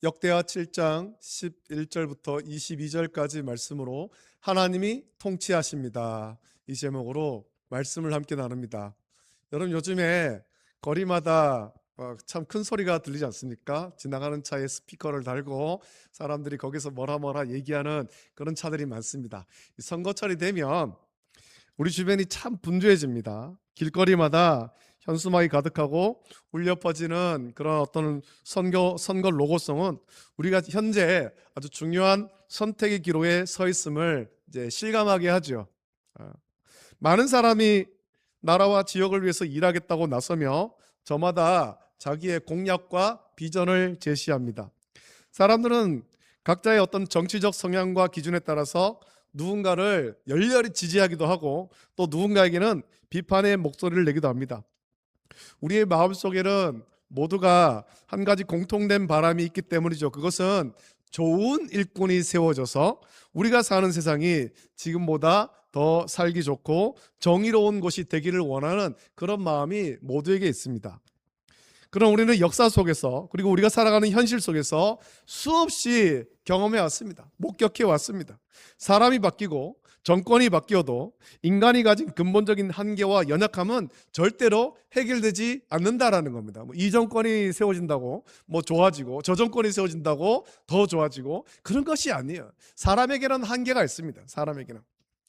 역대하 7장 11절부터 22절까지 말씀으로 하나님이 통치하십니다. 이 제목으로 말씀을 함께 나눕니다. 여러분, 요즘에 거리마다 참 큰 소리가 들리지 않습니까? 지나가는 차에 스피커를 달고 사람들이 거기서 뭐라 얘기하는 그런 차들이 많습니다. 선거철이 되면 우리 주변이 참 분주해집니다. 길거리마다 현수막이 가득하고 울려 퍼지는 그런 어떤 선거 로고송은 우리가 현재 아주 중요한 선택의 기로에 서 있음을 이제 실감하게 하죠. 많은 사람이 나라와 지역을 위해서 일하겠다고 나서며 저마다 자기의 공약과 비전을 제시합니다. 사람들은 각자의 어떤 정치적 성향과 기준에 따라서 누군가를 열렬히 지지하기도 하고 또 누군가에게는 비판의 목소리를 내기도 합니다. 우리의 마음속에는 모두가 한 가지 공통된 바람이 있기 때문이죠. 그것은 좋은 일꾼이 세워져서 우리가 사는 세상이 지금보다 더 살기 좋고 정의로운 곳이 되기를 원하는 그런 마음이 모두에게 있습니다. 그럼 우리는 역사 속에서 그리고 우리가 살아가는 현실 속에서 수없이 경험해 왔습니다. 목격해 왔습니다. 사람이 바뀌고 정권이 바뀌어도 인간이 가진 근본적인 한계와 연약함은 절대로 해결되지 않는다라는 겁니다. 이 정권이 세워진다고 좋아지고 저 정권이 세워진다고 더 좋아지고 그런 것이 아니에요. 사람에게는 한계가 있습니다. 사람에게는.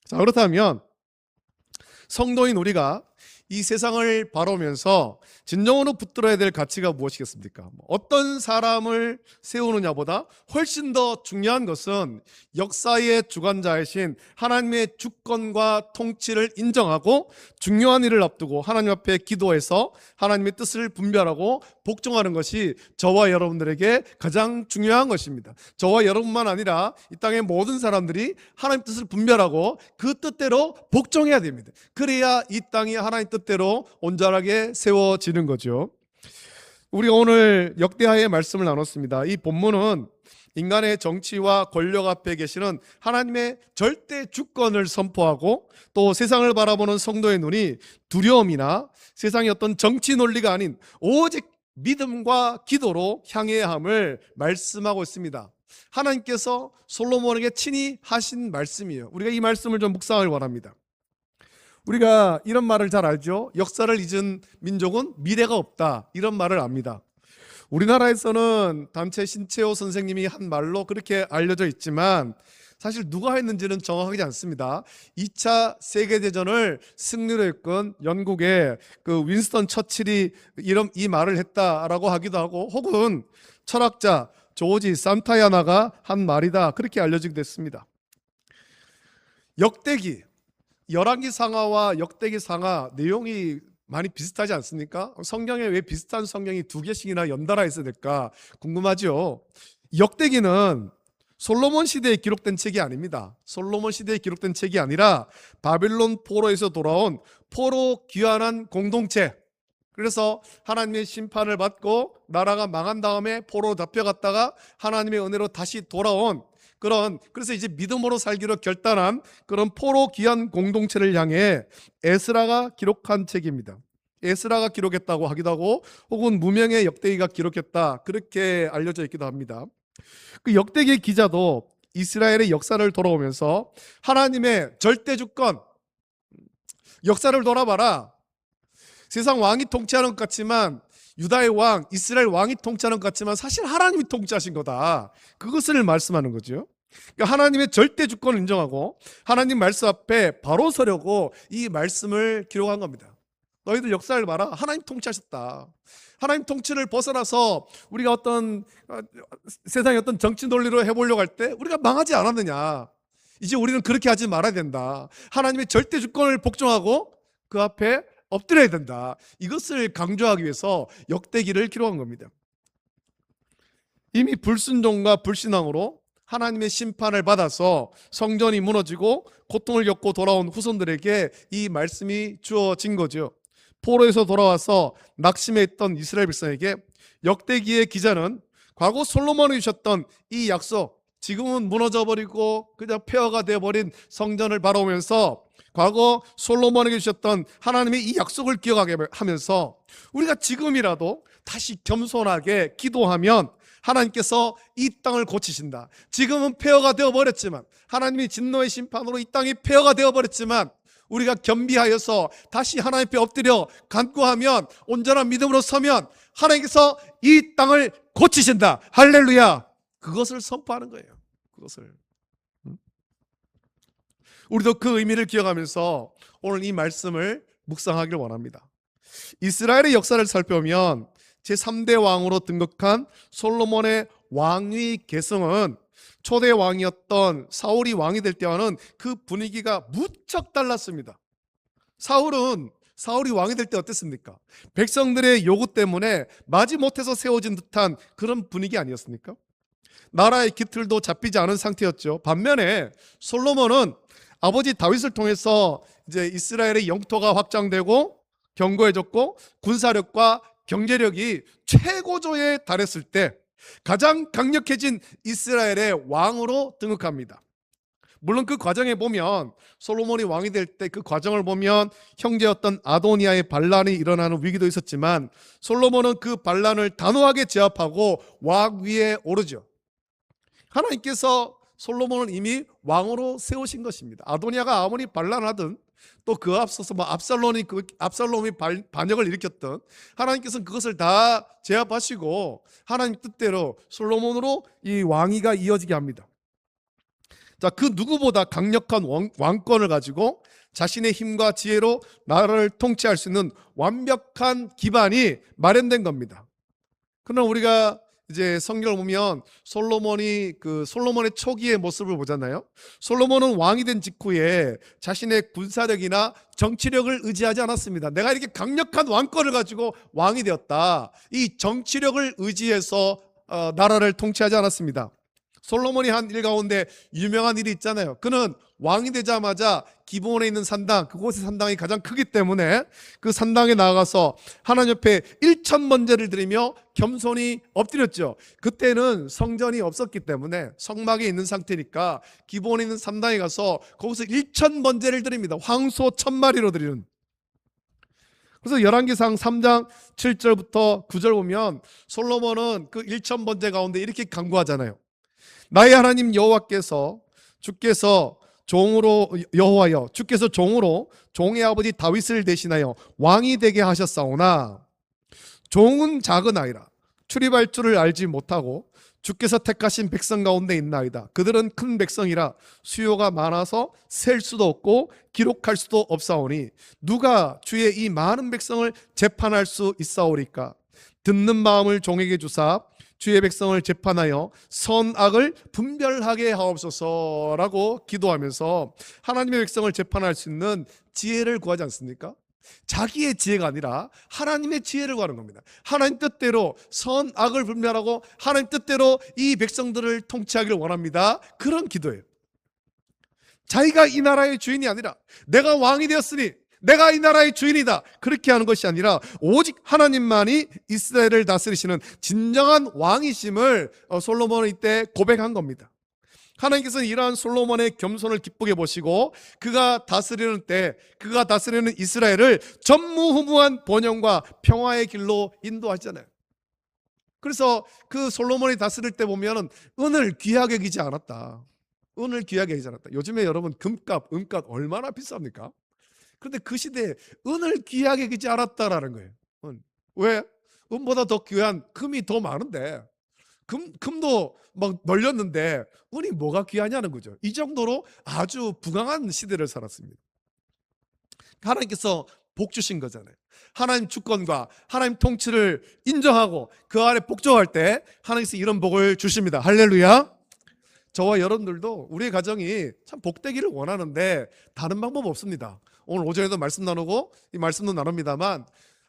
자, 그렇다면 성도인 우리가 이 세상을 바라보면서 진정으로 붙들어야 될 가치가 무엇이겠습니까? 어떤 사람을 세우느냐보다 훨씬 더 중요한 것은 역사의 주관자이신 하나님의 주권과 통치를 인정하고 중요한 일을 앞두고 하나님 앞에 기도해서 하나님의 뜻을 분별하고 복종하는 것이 저와 여러분들에게 가장 중요한 것입니다. 저와 여러분만 아니라 이 땅의 모든 사람들이 하나님 뜻을 분별하고 그 뜻대로 복종해야 됩니다. 그래야 이 땅이 하나님 뜻대로 온전하게 세워지는 거죠. 우리가 오늘 역대하의 말씀을 나눴습니다. 이 본문은 인간의 정치와 권력 앞에 계시는 하나님의 절대 주권을 선포하고 또 세상을 바라보는 성도의 눈이 두려움이나 세상의 어떤 정치 논리가 아닌 오직 믿음과 기도로 향해야 함을 말씀하고 있습니다. 하나님께서 솔로몬에게 친히 하신 말씀이에요. 우리가 이 말씀을 좀 묵상하길 바랍니다. 우리가 이런 말을 잘 알죠. 역사를 잊은 민족은 미래가 없다, 이런 말을 압니다. 우리나라에서는 단체 신채호 선생님이 한 말로 그렇게 알려져 있지만 사실 누가 했는지는 정확하지 않습니다. 2차 세계대전을 승리로 이끈 영국의 그 윈스턴 처칠이 이 말을 했다라고 하기도 하고, 혹은 철학자 조지 산타야나가 한 말이다, 그렇게 알려지기도 했습니다. 역대기, 열왕기 상하와 역대기 상하 내용이 많이 비슷하지 않습니까? 성경에 왜 비슷한 성경이 두 개씩이나 연달아 있어야 될까 궁금하죠. 역대기는 솔로몬 시대에 기록된 책이 아닙니다. 솔로몬 시대에 기록된 책이 아니라 바빌론 포로에서 돌아온 포로 귀환한 공동체. 그래서 하나님의 심판을 받고 나라가 망한 다음에 포로 잡혀갔다가 하나님의 은혜로 다시 돌아온 그래서 이제 믿음으로 살기로 결단한 그런 포로 귀환 공동체를 향해 에스라가 기록한 책입니다. 에스라가 기록했다고 하기도 하고, 혹은 무명의 역대기가 기록했다, 그렇게 알려져 있기도 합니다. 그 역대기 기자도 이스라엘의 역사를 돌아오면서 하나님의 절대 주권, 역사를 돌아봐라. 세상 왕이 통치하는 것 같지만, 유다의 왕, 이스라엘 왕이 통치하는 것 같지만 사실 하나님이 통치하신 거다, 그것을 말씀하는 거죠. 그러니까 하나님의 절대 주권을 인정하고 하나님 말씀 앞에 바로 서려고 이 말씀을 기록한 겁니다. 너희들 역사를 봐라. 하나님 통치하셨다. 하나님 통치를 벗어나서 우리가 어떤 세상의 어떤 정치 논리로 해보려고 할 때 우리가 망하지 않았느냐. 이제 우리는 그렇게 하지 말아야 된다. 하나님의 절대 주권을 복종하고 그 앞에 엎드려야 된다. 이것을 강조하기 위해서 역대기를 기록한 겁니다. 이미 불순종과 불신앙으로 하나님의 심판을 받아서 성전이 무너지고 고통을 겪고 돌아온 후손들에게 이 말씀이 주어진 거죠. 포로에서 돌아와서 낙심해 있던 이스라엘 백성에게 역대기의 기자는 과거 솔로몬이 주셨던 이 약속, 지금은 무너져버리고 그냥 폐허가 되어버린 성전을 바라보면서 과거 솔로몬에게 주셨던 하나님의 이 약속을 기억하게 하면서 우리가 지금이라도 다시 겸손하게 기도하면 하나님께서 이 땅을 고치신다. 지금은 폐허가 되어버렸지만, 하나님이 진노의 심판으로 이 땅이 폐허가 되어버렸지만, 우리가 겸비하여서 다시 하나님 앞에 엎드려 간구하면, 온전한 믿음으로 서면 하나님께서 이 땅을 고치신다. 할렐루야. 그것을 선포하는 거예요. 그것을. 우리도 그 의미를 기억하면서 오늘 이 말씀을 묵상하기를 원합니다. 이스라엘의 역사를 살펴보면 제3대 왕으로 등극한 솔로몬의 왕위 계승은 초대 왕이었던 사울이 왕이 될 때와는 그 분위기가 무척 달랐습니다. 사울이 왕이 될 때 어땠습니까? 백성들의 요구 때문에 마지못해서 세워진 듯한 그런 분위기 아니었습니까? 나라의 기틀도 잡히지 않은 상태였죠. 반면에 솔로몬은 아버지 다윗을 통해서 이제 이스라엘의 영토가 확장되고 견고해졌고 군사력과 경제력이 최고조에 달했을 때 가장 강력해진 이스라엘의 왕으로 등극합니다. 물론 그 과정에 보면 솔로몬이 왕이 될 때 그 과정을 보면 형제였던 아도니아의 반란이 일어나는 위기도 있었지만 솔로몬은 그 반란을 단호하게 제압하고 왕 위에 오르죠. 하나님께서 솔로몬을 이미 왕으로 세우신 것입니다. 아도니아가 아무리 반란하든 또 그 앞서서 압살롬이 반역을 일으켰던 하나님께서는 그것을 다 제압하시고 하나님 뜻대로 솔로몬으로 이 왕위가 이어지게 합니다. 자, 그 누구보다 강력한 왕권을 가지고 자신의 힘과 지혜로 나라를 통치할 수 있는 완벽한 기반이 마련된 겁니다. 그러나 우리가 이제 성경을 보면 솔로몬의 초기의 모습을 보잖아요. 솔로몬은 왕이 된 직후에 자신의 군사력이나 정치력을 의지하지 않았습니다. 내가 이렇게 강력한 왕권을 가지고 왕이 되었다, 이 정치력을 의지해서 나라를 통치하지 않았습니다. 솔로몬이 한 일 가운데 유명한 일이 있잖아요. 그는 왕이 되자마자 기브온에 있는 산당, 그곳의 산당이 가장 크기 때문에 그 산당에 나가서 하나님 옆에 1000번제를 드리며 겸손히 엎드렸죠. 그때는 성전이 없었기 때문에 성막에 있는 상태니까 기브온에 있는 산당에 가서 거기서 1000번제를 드립니다. 황소 1000마리로 드리는. 그래서 열왕기상 3장 7절부터 9절 보면 솔로몬은 그 1000번제 가운데 이렇게 간구하잖아요. 나의 하나님 여호와께서 주께서 종으로 종의 아버지 다윗을 대신하여 왕이 되게 하셨사오나 종은 작은 아이라 출입할 줄을 알지 못하고 주께서 택하신 백성 가운데 있나이다. 그들은 큰 백성이라 수요가 많아서 셀 수도 없고 기록할 수도 없사오니 누가 주의 이 많은 백성을 재판할 수 있사오리까? 듣는 마음을 종에게 주사 주의 백성을 재판하여 선악을 분별하게 하옵소서라고 기도하면서 하나님의 백성을 재판할 수 있는 지혜를 구하지 않습니까? 자기의 지혜가 아니라 하나님의 지혜를 구하는 겁니다. 하나님 뜻대로 선악을 분별하고 하나님 뜻대로 이 백성들을 통치하기를 원합니다. 그런 기도예요. 자기가 이 나라의 주인이 아니라 내가 왕이 되었으니 내가 이 나라의 주인이다, 그렇게 하는 것이 아니라 오직 하나님만이 이스라엘을 다스리시는 진정한 왕이심을 솔로몬은 이때 고백한 겁니다. 하나님께서는 이러한 솔로몬의 겸손을 기쁘게 보시고 그가 다스리는 이스라엘을 전무후무한 번영과 평화의 길로 인도하시잖아요. 그래서 그 솔로몬이 다스릴 때 보면 은을 귀하게 여기지 않았다. 은을 귀하게 여기지 않았다. 요즘에 여러분 금값, 은값 얼마나 비쌉니까? 그런데 그 시대에 은을 귀하게 여기지 않았다라는 거예요. 왜? 은보다 더 귀한 금이 더 많은데, 금도 막 널렸는데 은이 뭐가 귀하냐는 거죠. 이 정도로 아주 부강한 시대를 살았습니다. 하나님께서 복 주신 거잖아요. 하나님 주권과 하나님 통치를 인정하고 그 아래 복종할 때 하나님께서 이런 복을 주십니다. 할렐루야. 저와 여러분들도 우리의 가정이 참 복되기를 원하는데 다른 방법 없습니다. 오늘 오전에도 말씀 나누고 이 말씀도 나눕니다만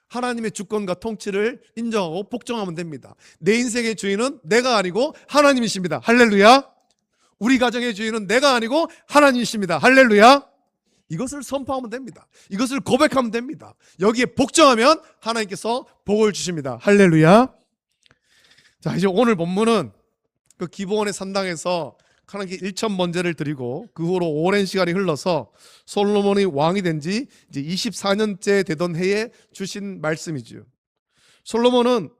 하나님의 주권과 통치를 인정하고 복종하면 됩니다. 내 인생의 주인은 내가 아니고 하나님이십니다. 할렐루야. 우리 가정의 주인은 내가 아니고 하나님이십니다. 할렐루야. 이것을 선포하면 됩니다. 이것을 고백하면 됩니다. 여기에 복종하면 하나님께서 복을 주십니다. 할렐루야. 자, 이제 오늘 본문은 그 기브온의 산당에서 하나님께 1000번제를 드리고 그 후로 오랜 시간이 흘러서 솔로몬이 왕이 된 지 이제 24년째 되던 해에 주신 말씀이죠. 솔로몬은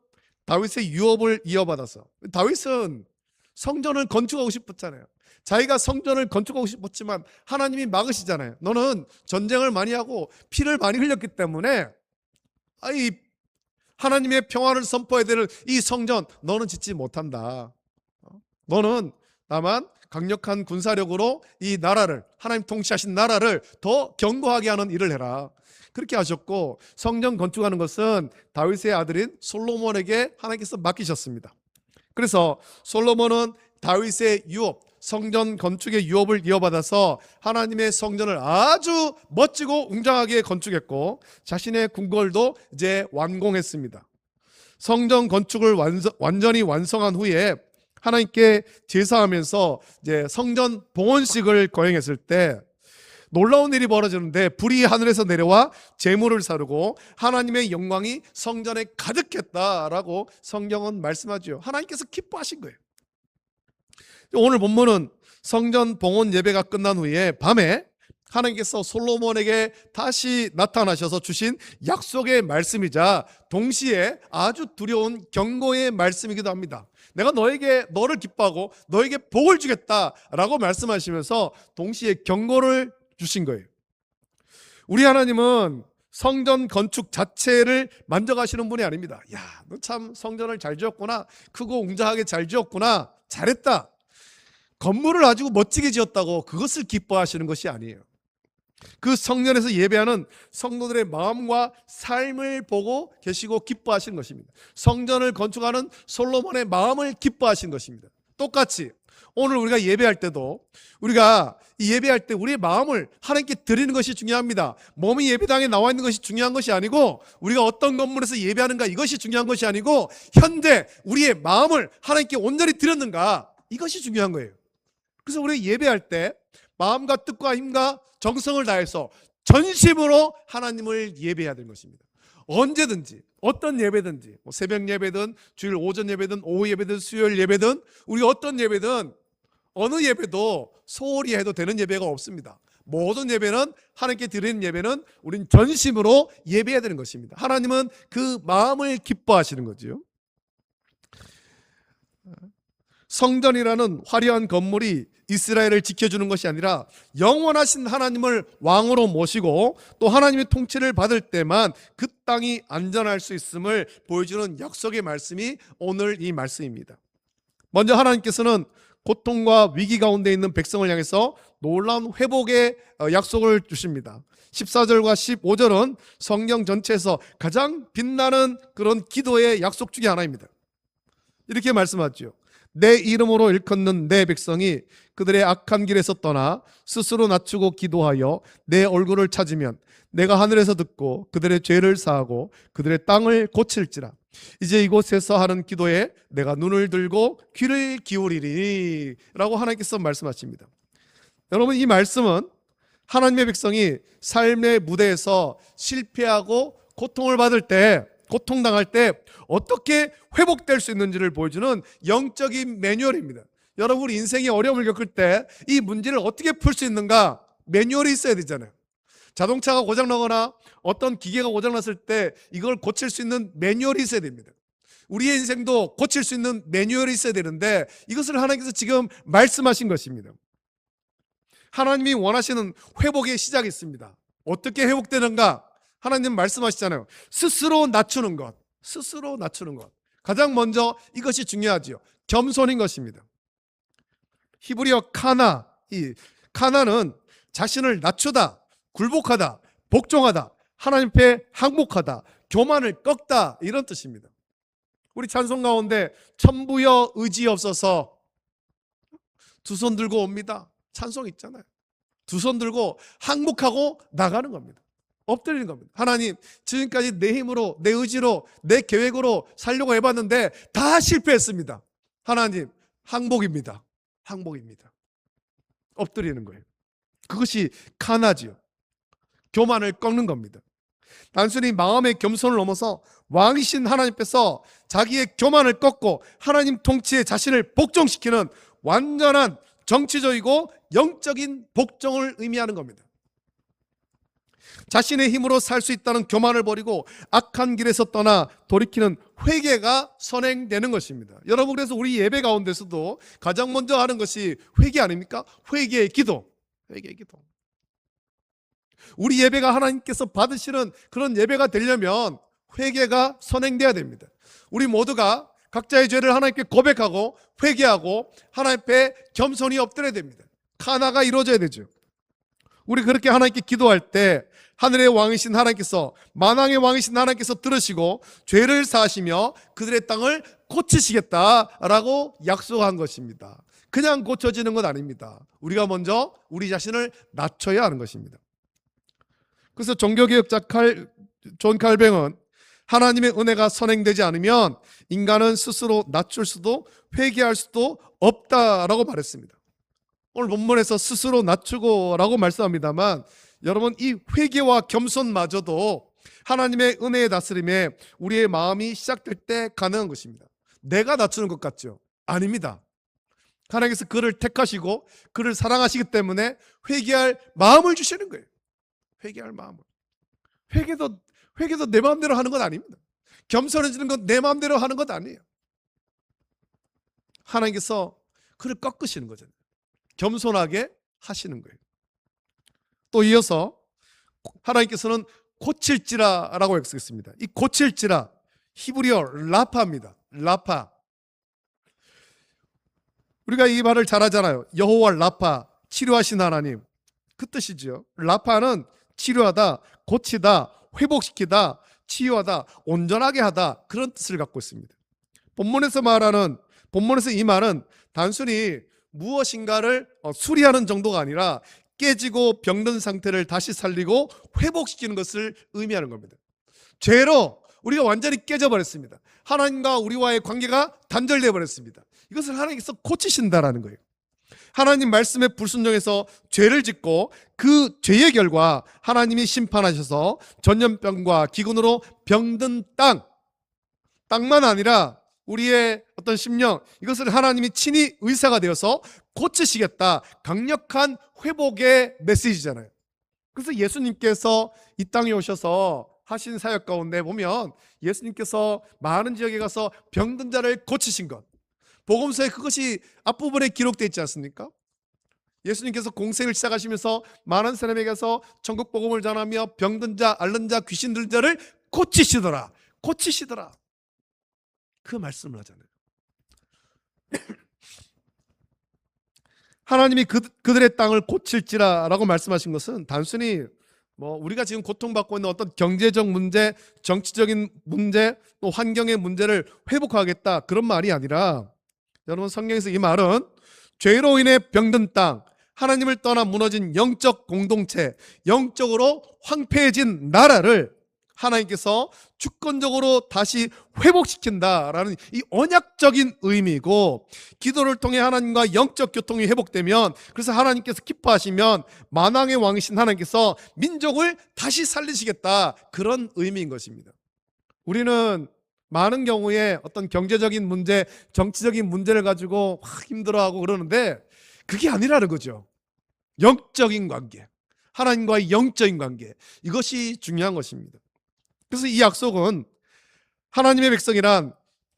다윗의 유업을 이어받아서, 다윗은 성전을 건축하고 싶었잖아요. 자기가 성전을 건축하고 싶었지만 하나님이 막으시잖아요. 너는 전쟁을 많이 하고 피를 많이 흘렸기 때문에 이 하나님의 평화를 선포해야 되는 이 성전 너는 짓지 못한다. 너는 다만 강력한 군사력으로 이 나라를, 하나님 통치하신 나라를 더 견고하게 하는 일을 해라. 그렇게 하셨고, 성전 건축하는 것은 다윗의 아들인 솔로몬에게 하나님께서 맡기셨습니다. 그래서 솔로몬은 다윗의 유업, 성전 건축의 유업을 이어받아서 하나님의 성전을 아주 멋지고 웅장하게 건축했고, 자신의 궁궐도 이제 완공했습니다. 성전 건축을 완전히 완성한 후에 하나님께 제사하면서 이제 성전 봉헌식을 거행했을 때 놀라운 일이 벌어지는데, 불이 하늘에서 내려와 제물을 사르고 하나님의 영광이 성전에 가득했다라고 성경은 말씀하죠. 하나님께서 기뻐하신 거예요. 오늘 본문은 성전 봉헌 예배가 끝난 후에 밤에 하나님께서 솔로몬에게 다시 나타나셔서 주신 약속의 말씀이자 동시에 아주 두려운 경고의 말씀이기도 합니다. 내가 너를 기뻐하고 너에게 복을 주겠다라고 말씀하시면서 동시에 경고를 주신 거예요. 우리 하나님은 성전 건축 자체를 만족하시는 분이 아닙니다. 야, 너 참 성전을 잘 지었구나, 크고 웅장하게 잘 지었구나, 잘했다, 건물을 아주 멋지게 지었다고 그것을 기뻐하시는 것이 아니에요. 그 성전에서 예배하는 성도들의 마음과 삶을 보고 계시고 기뻐하시는 것입니다. 성전을 건축하는 솔로몬의 마음을 기뻐하시는 것입니다. 똑같이 오늘 우리가 예배할 때도 우리가 이 예배할 때 우리의 마음을 하나님께 드리는 것이 중요합니다. 몸이 예배당에 나와 있는 것이 중요한 것이 아니고, 우리가 어떤 건물에서 예배하는가 이것이 중요한 것이 아니고, 현재 우리의 마음을 하나님께 온전히 드렸는가, 이것이 중요한 거예요. 그래서 우리 예배할 때 마음과 뜻과 힘과 정성을 다해서 전심으로 하나님을 예배해야 되는 것입니다. 언제든지 어떤 예배든지, 새벽 예배든 주일 오전 예배든 오후 예배든 수요일 예배든, 우리 어떤 예배든 어느 예배도 소홀히 해도 되는 예배가 없습니다. 모든 예배는, 하나님께 드리는 예배는 우린 전심으로 예배해야 되는 것입니다. 하나님은 그 마음을 기뻐하시는 거죠. 성전이라는 화려한 건물이 이스라엘을 지켜주는 것이 아니라 영원하신 하나님을 왕으로 모시고 또 하나님의 통치를 받을 때만 그 땅이 안전할 수 있음을 보여주는 약속의 말씀이 오늘 이 말씀입니다. 먼저 하나님께서는 고통과 위기 가운데 있는 백성을 향해서 놀라운 회복의 약속을 주십니다. 14절과 15절은 성경 전체에서 가장 빛나는 그런 기도의 약속 중에 하나입니다. 이렇게 말씀하죠. 내 이름으로 일컫는 내 백성이 그들의 악한 길에서 떠나 스스로 낮추고 기도하여 내 얼굴을 찾으면 내가 하늘에서 듣고 그들의 죄를 사하고 그들의 땅을 고칠지라. 이제 이곳에서 하는 기도에 내가 눈을 들고 귀를 기울이리 라고 하나님께서 말씀하십니다. 여러분, 이 말씀은 하나님의 백성이 삶의 무대에서 실패하고 고통을 받을 때, 고통당할 때 어떻게 회복될 수 있는지를 보여주는 영적인 매뉴얼입니다. 여러분, 우리 인생이 어려움을 겪을 때 이 문제를 어떻게 풀 수 있는가, 매뉴얼이 있어야 되잖아요. 자동차가 고장나거나 어떤 기계가 고장났을 때 이걸 고칠 수 있는 매뉴얼이 있어야 됩니다. 우리의 인생도 고칠 수 있는 매뉴얼이 있어야 되는데, 이것을 하나님께서 지금 말씀하신 것입니다. 하나님이 원하시는 회복의 시작이 있습니다. 어떻게 회복되는가? 하나님 말씀하시잖아요. 스스로 낮추는 것, 스스로 낮추는 것. 가장 먼저 이것이 중요하지요. 겸손인 것입니다. 히브리어 카나, 이 카나는 자신을 낮추다, 굴복하다, 복종하다, 하나님 앞에 항복하다, 교만을 꺾다, 이런 뜻입니다. 우리 찬송 가운데 천부여 의지없어서 두 손 들고 옵니다. 찬송 있잖아요. 두 손 들고 항복하고 나가는 겁니다. 엎드리는 겁니다. 하나님, 지금까지 내 힘으로, 내 의지로, 내 계획으로 살려고 해봤는데 다 실패했습니다. 하나님, 항복입니다. 항복입니다. 엎드리는 거예요. 그것이 카나지요. 교만을 꺾는 겁니다. 단순히 마음의 겸손을 넘어서 왕이신 하나님 앞에서 자기의 교만을 꺾고 하나님 통치에 자신을 복종시키는 완전한 정치적이고 영적인 복종을 의미하는 겁니다. 자신의 힘으로 살 수 있다는 교만을 버리고 악한 길에서 떠나 돌이키는 회개가 선행되는 것입니다. 여러분, 그래서 우리 예배 가운데서도 가장 먼저 하는 것이 회개 아닙니까? 회개의 기도. 회개의 기도. 우리 예배가 하나님께서 받으시는 그런 예배가 되려면 회개가 선행돼야 됩니다. 우리 모두가 각자의 죄를 하나님께 고백하고 회개하고 하나님 앞에 겸손히 엎드려야 됩니다. 하나가 이루어져야 되죠. 우리 그렇게 하나님께 기도할 때 하늘의 왕이신 하나님께서, 만왕의 왕이신 하나님께서 들으시고 죄를 사하시며 그들의 땅을 고치시겠다라고 약속한 것입니다. 그냥 고쳐지는 건 아닙니다. 우리가 먼저 우리 자신을 낮춰야 하는 것입니다. 그래서 종교개혁자 존 칼뱅은 하나님의 은혜가 선행되지 않으면 인간은 스스로 낮출 수도 회개할 수도 없다라고 말했습니다. 오늘 본문에서 스스로 낮추고라고 말씀합니다만, 여러분, 이 회개와 겸손마저도 하나님의 은혜의 다스림에 우리의 마음이 시작될 때 가능한 것입니다. 내가 낮추는 것 같죠? 아닙니다. 하나님께서 그를 택하시고 그를 사랑하시기 때문에 회개할 마음을 주시는 거예요. 회개할 마음을. 회개도 내 마음대로 하는 건 아닙니다. 겸손해지는 건 내 마음대로 하는 것 아니에요. 하나님께서 그를 꺾으시는 거잖아요. 겸손하게 하시는 거예요. 또 이어서 하나님께서는 고칠지라라고 약속했습니다. 이 고칠지라, 히브리어 라파입니다. 라파. 우리가 이 말을 잘 하잖아요. 여호와 라파, 치료하신 하나님. 그 뜻이죠. 라파는 치료하다, 고치다, 회복시키다, 치유하다, 온전하게 하다, 그런 뜻을 갖고 있습니다. 본문에서 이 말은 단순히 무엇인가를 수리하는 정도가 아니라 깨지고 병든 상태를 다시 살리고 회복시키는 것을 의미하는 겁니다. 죄로 우리가 완전히 깨져버렸습니다. 하나님과 우리와의 관계가 단절되어 버렸습니다. 이것을 하나님께서 고치신다라는 거예요. 하나님 말씀에 불순종해서 죄를 짓고 그 죄의 결과 하나님이 심판하셔서 전염병과 기근으로 병든 땅만 아니라 우리의 어떤 심령, 이것을 하나님이 친히 의사가 되어서 고치시겠다, 강력한 회복의 메시지잖아요. 그래서 예수님께서 이 땅에 오셔서 하신 사역 가운데 보면 예수님께서 많은 지역에 가서 병든 자를 고치신 것, 복음서에 그것이 앞부분에 기록되어 있지 않습니까? 예수님께서 공생을 시작하시면서 많은 사람에게 가서 천국 복음을 전하며 병든 자, 앓는 자, 귀신 들린 자를 고치시더라. 그 말씀을 하잖아요. 하나님이 그들의 땅을 고칠지라라고 말씀하신 것은 단순히 우리가 지금 고통받고 있는 어떤 경제적 문제, 정치적인 문제, 또 환경의 문제를 회복하겠다, 그런 말이 아니라, 여러분, 성경에서 이 말은 죄로 인해 병든 땅, 하나님을 떠나 무너진 영적 공동체, 영적으로 황폐해진 나라를 하나님께서 주권적으로 다시 회복시킨다라는 이 언약적인 의미고, 기도를 통해 하나님과 영적 교통이 회복되면, 그래서 하나님께서 기뻐하시면 만왕의 왕이신 하나님께서 민족을 다시 살리시겠다, 그런 의미인 것입니다. 우리는 많은 경우에 어떤 경제적인 문제, 정치적인 문제를 가지고 힘들어하고 그러는데 그게 아니라는 거죠. 영적인 관계, 하나님과의 영적인 관계, 이것이 중요한 것입니다. 그래서 이 약속은 하나님의 백성이란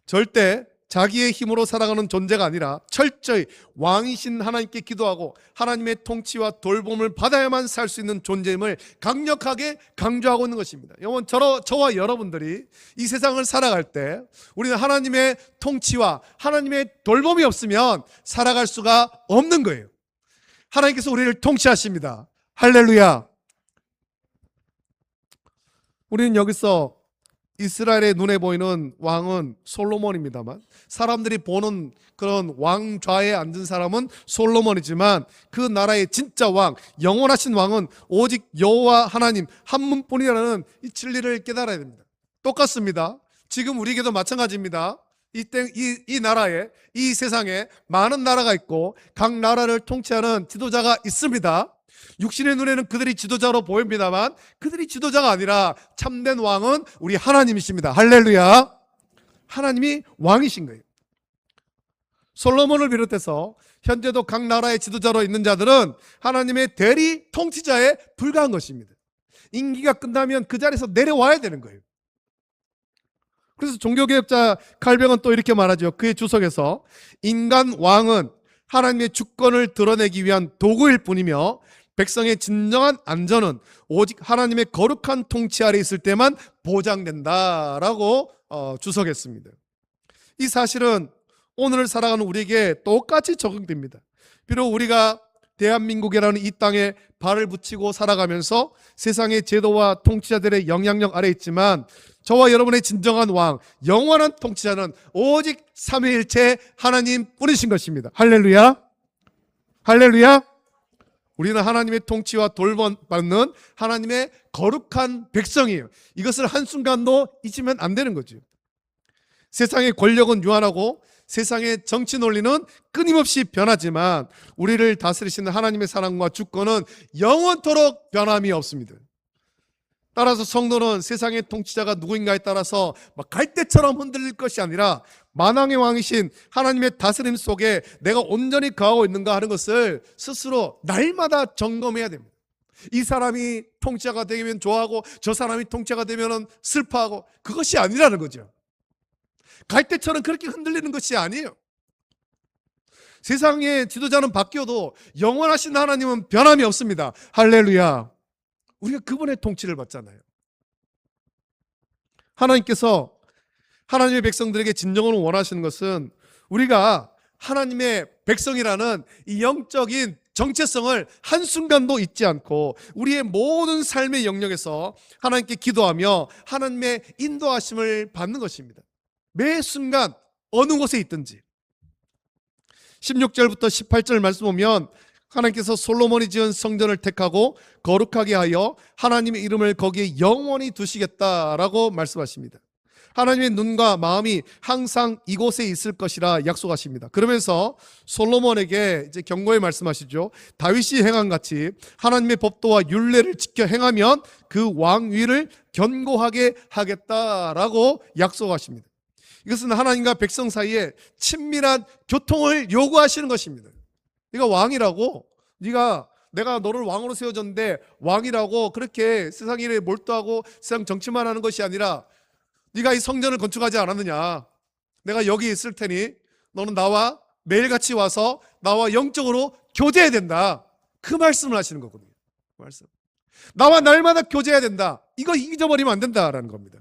절대 자기의 힘으로 살아가는 존재가 아니라 철저히 왕이신 하나님께 기도하고 하나님의 통치와 돌봄을 받아야만 살 수 있는 존재임을 강력하게 강조하고 있는 것입니다. 여러분, 저와 여러분들이 이 세상을 살아갈 때 우리는 하나님의 통치와 하나님의 돌봄이 없으면 살아갈 수가 없는 거예요. 하나님께서 우리를 통치하십니다. 할렐루야. 우리는 여기서 이스라엘의 눈에 보이는 왕은 솔로몬입니다만, 사람들이 보는 그런 왕좌에 앉은 사람은 솔로몬이지만, 그 나라의 진짜 왕, 영원하신 왕은 오직 여호와 하나님 한 분뿐이라는 이 진리를 깨달아야 됩니다. 똑같습니다. 지금 우리에게도 마찬가지입니다. 이 나라에, 이 세상에 많은 나라가 있고 각 나라를 통치하는 지도자가 있습니다. 육신의 눈에는 그들이 지도자로 보입니다만 그들이 지도자가 아니라 참된 왕은 우리 하나님이십니다. 할렐루야. 하나님이 왕이신 거예요. 솔로몬을 비롯해서 현재도 각 나라의 지도자로 있는 자들은 하나님의 대리 통치자에 불과한 것입니다. 임기가 끝나면 그 자리에서 내려와야 되는 거예요. 그래서 종교개혁자 칼뱅은 또 이렇게 말하죠. 그의 주석에서 인간 왕은 하나님의 주권을 드러내기 위한 도구일 뿐이며 백성의 진정한 안전은 오직 하나님의 거룩한 통치 아래 있을 때만 보장된다라고 주석했습니다. 이 사실은 오늘 살아가는 우리에게 똑같이 적용됩니다. 비록 우리가 대한민국이라는 이 땅에 발을 붙이고 살아가면서 세상의 제도와 통치자들의 영향력 아래 있지만 저와 여러분의 진정한 왕, 영원한 통치자는 오직 삼위일체 하나님 뿐이신 것입니다. 할렐루야. 할렐루야. 우리는 하나님의 통치와 돌봄받는 하나님의 거룩한 백성이에요. 이것을 한순간도 잊으면 안 되는 거죠. 세상의 권력은 유한하고 세상의 정치 논리는 끊임없이 변하지만 우리를 다스리시는 하나님의 사랑과 주권은 영원토록 변함이 없습니다. 따라서 성도는 세상의 통치자가 누구인가에 따라서 갈대처럼 흔들릴 것이 아니라 만왕의 왕이신 하나님의 다스림 속에 내가 온전히 거하고 있는가 하는 것을 스스로 날마다 점검해야 됩니다. 이 사람이 통치자가 되면 좋아하고 저 사람이 통치자가 되면 슬퍼하고, 그것이 아니라는 거죠. 갈대처럼 그렇게 흔들리는 것이 아니에요. 세상의 지도자는 바뀌어도 영원하신 하나님은 변함이 없습니다. 할렐루야. 우리가 그분의 통치를 받잖아요. 하나님께서 하나님의 백성들에게 진정으로 원하시는 것은 우리가 하나님의 백성이라는 이 영적인 정체성을 한순간도 잊지 않고 우리의 모든 삶의 영역에서 하나님께 기도하며 하나님의 인도하심을 받는 것입니다. 매 순간 어느 곳에 있든지. 16절부터 18절 말씀 보면 하나님께서 솔로몬이 지은 성전을 택하고 거룩하게 하여 하나님의 이름을 거기에 영원히 두시겠다라고 말씀하십니다. 하나님의 눈과 마음이 항상 이곳에 있을 것이라 약속하십니다. 그러면서 솔로몬에게 이제 경고의 말씀하시죠. 다윗이 행한 같이 하나님의 법도와 율례를 지켜 행하면 그 왕위를 견고하게 하겠다라고 약속하십니다. 이것은 하나님과 백성 사이에 친밀한 교통을 요구하시는 것입니다. 네가 왕이라고, 내가 너를 왕으로 세워줬는데 왕이라고 그렇게 세상 일에 몰두하고 세상 정치만 하는 것이 아니라 네가 이 성전을 건축하지 않았느냐, 내가 여기 있을 테니 너는 나와 매일같이 와서 나와 영적으로 교제해야 된다, 그 말씀을 하시는 거거든요. 말씀. 나와 날마다 교제해야 된다, 이거 잊어버리면 안 된다라는 겁니다.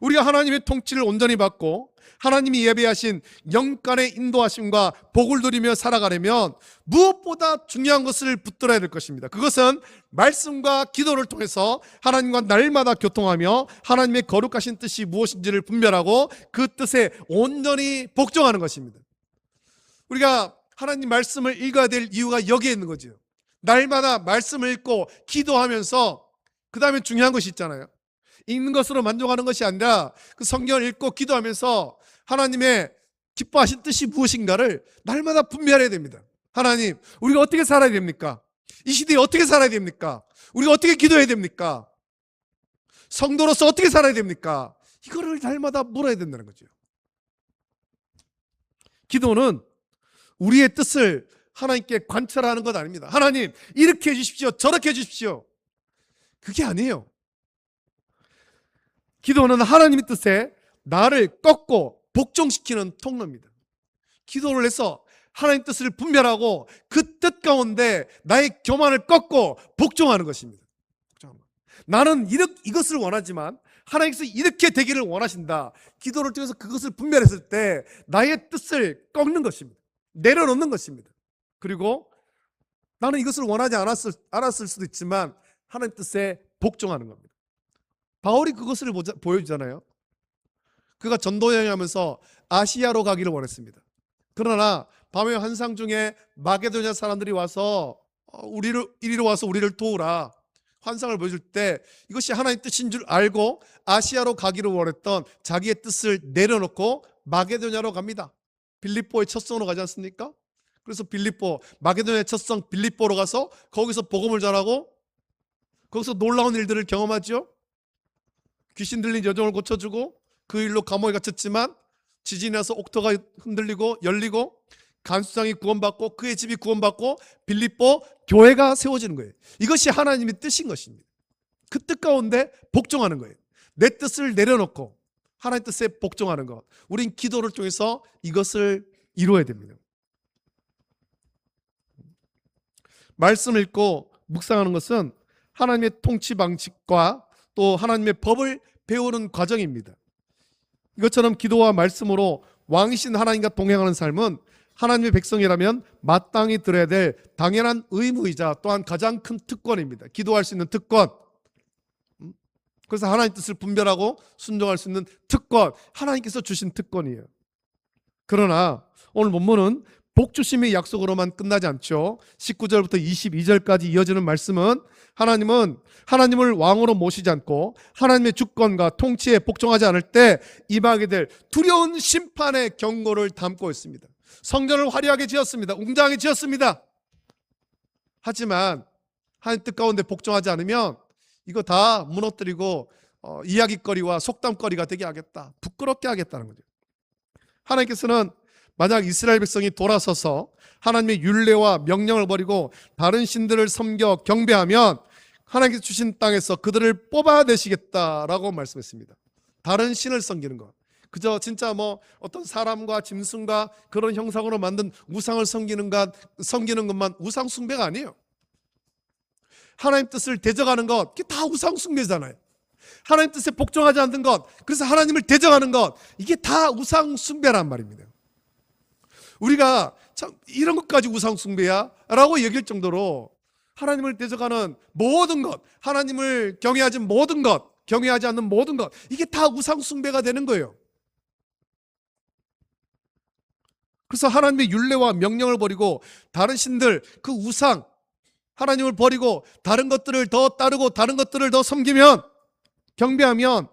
우리가 하나님의 통치를 온전히 받고 하나님이 예배하신 영간의 인도하심과 복을 누리며 살아가려면 무엇보다 중요한 것을 붙들어야 될 것입니다. 그것은 말씀과 기도를 통해서 하나님과 날마다 교통하며 하나님의 거룩하신 뜻이 무엇인지를 분별하고 그 뜻에 온전히 복종하는 것입니다. 우리가 하나님 말씀을 읽어야 될 이유가 여기에 있는 거죠. 날마다 말씀을 읽고 기도하면서 그 다음에 중요한 것이 있잖아요. 읽는 것으로 만족하는 것이 아니라 그 성경을 읽고 기도하면서 하나님의 기뻐하신 뜻이 무엇인가를 날마다 분별해야 됩니다. 하나님, 우리가 어떻게 살아야 됩니까? 이 시대에 어떻게 살아야 됩니까? 우리가 어떻게 기도해야 됩니까? 성도로서 어떻게 살아야 됩니까? 이거를 날마다 물어야 된다는 거죠. 기도는 우리의 뜻을 하나님께 관찰하는 것 아닙니다. 하나님, 이렇게 해주십시오, 저렇게 해주십시오, 그게 아니에요. 기도는 하나님의 뜻에 나를 꺾고 복종시키는 통로입니다. 기도를 해서 하나님 뜻을 분별하고 그 뜻 가운데 나의 교만을 꺾고 복종하는 것입니다. 나는 이것을 원하지만 하나님께서 이렇게 되기를 원하신다. 기도를 통해서 그것을 분별했을 때 나의 뜻을 꺾는 것입니다. 내려놓는 것입니다. 그리고 나는 이것을 원하지 않았을 수도 있지만 하나님 뜻에 복종하는 겁니다. 바울이 그것을 보여주잖아요. 그가 전도 여행하면서 아시아로 가기를 원했습니다. 그러나 밤의 환상 중에 마게도냐 사람들이 와서 이리로 와서 우리를 도우라 환상을 보여줄 때 이것이 하나님의 뜻인 줄 알고 아시아로 가기를 원했던 자기의 뜻을 내려놓고 마게도냐로 갑니다. 빌립보의 첫 성으로 가지 않습니까? 그래서 마게도냐의 첫 성 빌립보로 가서 거기서 복음을 전하고 거기서 놀라운 일들을 경험하죠. 귀신 들린 여종을 고쳐주고 그 일로 감옥에 갇혔지만 지진이 나서 옥토가 흔들리고 열리고 간수장이 구원받고 그의 집이 구원받고 빌립보 교회가 세워지는 거예요. 이것이 하나님의 뜻인 것입니다. 그 뜻 가운데 복종하는 거예요. 내 뜻을 내려놓고 하나님 뜻에 복종하는 것. 우린 기도를 통해서 이것을 이루어야 됩니다. 말씀을 읽고 묵상하는 것은 하나님의 통치 방식과 또 하나님의 법을 배우는 과정입니다. 이것처럼 기도와 말씀으로 왕이신 하나님과 동행하는 삶은 하나님의 백성이라면 마땅히 들어야 될 당연한 의무이자 또한 가장 큰 특권입니다. 기도할 수 있는 특권. 그래서 하나님 뜻을 분별하고 순종할 수 있는 특권, 하나님께서 주신 특권이에요. 그러나 오늘 본문은 복주심의 약속으로만 끝나지 않죠. 19절부터 22절까지 이어지는 말씀은 하나님은 하나님을 왕으로 모시지 않고 하나님의 주권과 통치에 복종하지 않을 때 임하게 될 두려운 심판의 경고를 담고 있습니다. 성전을 화려하게 지었습니다. 웅장하게 지었습니다. 하지만 하나님 뜻 가운데 복종하지 않으면 이거 다 무너뜨리고 이야기거리와 속담거리가 되게 하겠다. 부끄럽게 하겠다는 거죠. 하나님께서는 만약 이스라엘 백성이 돌아서서 하나님의 율례와 명령을 버리고 다른 신들을 섬겨 경배하면 하나님께서 주신 땅에서 그들을 뽑아내시겠다라고 말씀했습니다. 다른 신을 섬기는 것, 그저 진짜 어떤 사람과 짐승과 그런 형상으로 만든 우상을 섬기는 것만 우상 숭배가 아니에요. 하나님 뜻을 대적하는 것, 그게 다 우상 숭배잖아요. 하나님 뜻에 복종하지 않는 것, 그래서 하나님을 대적하는 것, 이게 다 우상 숭배란 말입니다. 우리가 참 이런 것까지 우상 숭배야? 라고 여길 정도로 하나님을 대적하는 모든 것, 하나님을 경외하지 모든 것, 경외하지 않는 모든 것, 이게 다 우상 숭배가 되는 거예요. 그래서 하나님의 율례와 명령을 버리고 다른 신들, 그 우상, 하나님을 버리고 다른 것들을 더 따르고 다른 것들을 더 섬기면, 경배하면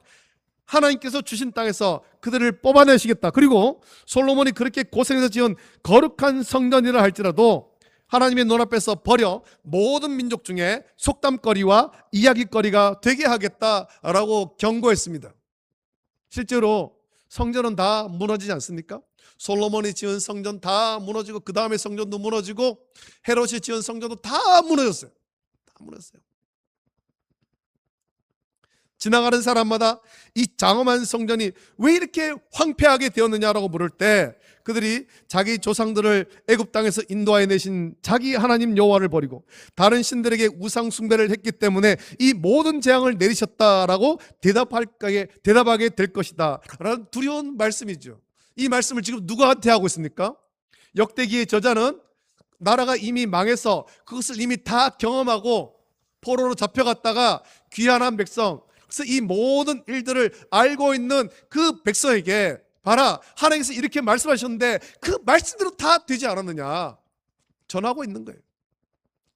하나님께서 주신 땅에서 그들을 뽑아내시겠다. 그리고 솔로몬이 그렇게 고생해서 지은 거룩한 성전이라 할지라도 하나님의 눈앞에서 버려 모든 민족 중에 속담거리와 이야기거리가 되게 하겠다라고 경고했습니다. 실제로 성전은 다 무너지지 않습니까? 솔로몬이 지은 성전 다 무너지고 그 다음에 성전도 무너지고 헤롯이 지은 성전도 다 무너졌어요. 다 무너졌어요. 지나가는 사람마다 이 장엄한 성전이 왜 이렇게 황폐하게 되었느냐라고 물을 때 그들이 자기 조상들을 애굽 땅에서 인도하여 내신 자기 하나님 여호와를 버리고 다른 신들에게 우상 숭배를 했기 때문에 이 모든 재앙을 내리셨다라고 대답하게 될 것이다 라는 두려운 말씀이죠. 이 말씀을 지금 누구한테 하고 있습니까? 역대기의 저자는 나라가 이미 망해서 그것을 이미 다 경험하고 포로로 잡혀갔다가 귀환한 백성, 그래서 이 모든 일들을 알고 있는 그 백성에게 봐라, 하나님께서 이렇게 말씀하셨는데 그 말씀대로 다 되지 않았느냐 전하고 있는 거예요.